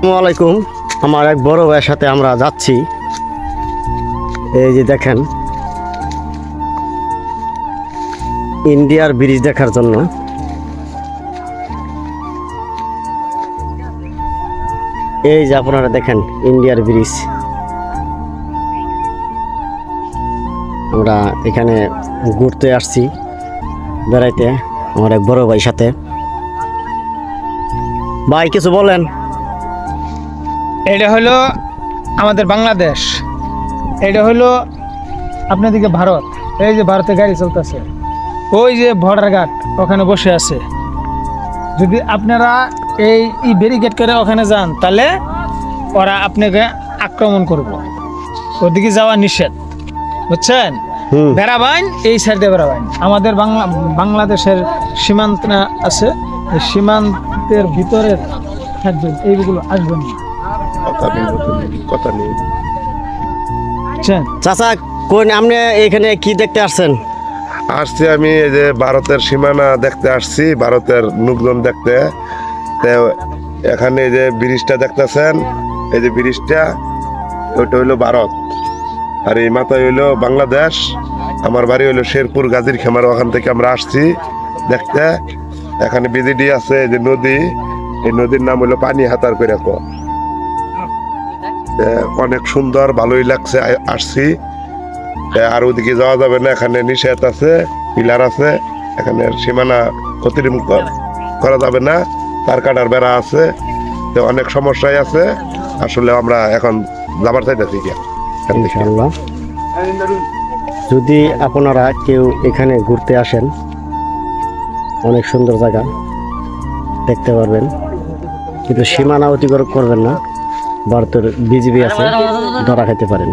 আসসালামু আলাইকুম। আমার এক বড় ভাইয়ের সাথে আমরা যাচ্ছি। এই যে দেখেন, ইন্ডিয়ার ব্রিজ দেখার জন্য। এই যে আপনারা দেখেন ইন্ডিয়ার ব্রিজ। আমরা এখানে ঘুরতে আসছি, বেড়াইতে, আমার এক বড় ভাইয়ের সাথে। ভাই কিছু বলেন। এটা হলো আমাদের বাংলাদেশ, এটা হলো আপনাদেরকে ভারত। এই যে ভারতে গাড়ি চলতেছে, ওই যে বর্ডার গার্ড ওখানে বসে আছে। যদি আপনারা এই ব্যারিকেড করে ওখানে যান, তাহলে ওরা আপনাকে আক্রমণ করবে। ওদিকে যাওয়া নিষেধ, বুঝছেন? বেড়াবাইন এই সাইড দিয়ে বেড়াবাইন। আমাদের বাংলাদেশের সীমান্ত আছে, এই সীমান্তের ভিতরে থাকবেন, এইগুলো আসবেন না। কথা নেই। বুঝছেন? চাচা কোন আপনি এখানে কি দেখতে আসছেন? আসছি আমি এই যে ভারতের সীমানা দেখতে আসছি, ভারতের লোকজন দেখতে। তো এখানে এই যে ব্রিজটা দেখতেছেন, এই যে ব্রিজটা, ওইটা হইলো ভারত, আর এই মাথায় হইলো বাংলাদেশ। আমার বাড়ি হইলো শেরপুর গাজীর খেমার, ওখান থেকে আমরা আসছি দেখতে। এখানে বিজিডি আছে, এই যে নদী, এই নদীর নাম হইলো পানি হাতার করে। অনেক সুন্দর, ভালোই লাগছে, আসছি। আর ওদিকে যাওয়া যাবে না, এখানে নিষেধ আছে, পিলার আছে, এখানে সীমানা অতিক্রম করা যাবে না, তার কাটার বেড়া আছে, তো অনেক সমস্যাই আছে। আসলে আমরা এখন যাবার চাইতেছি ইনশাআল্লাহ। যদি আপনারা কেউ এখানে ঘুরতে আসেন, অনেক সুন্দর জায়গা দেখতে পারবেন, কিন্তু সীমানা অতিক্রম করবেন না। ভারতের বিজিবি আছে, ধরা খেতে পারেন।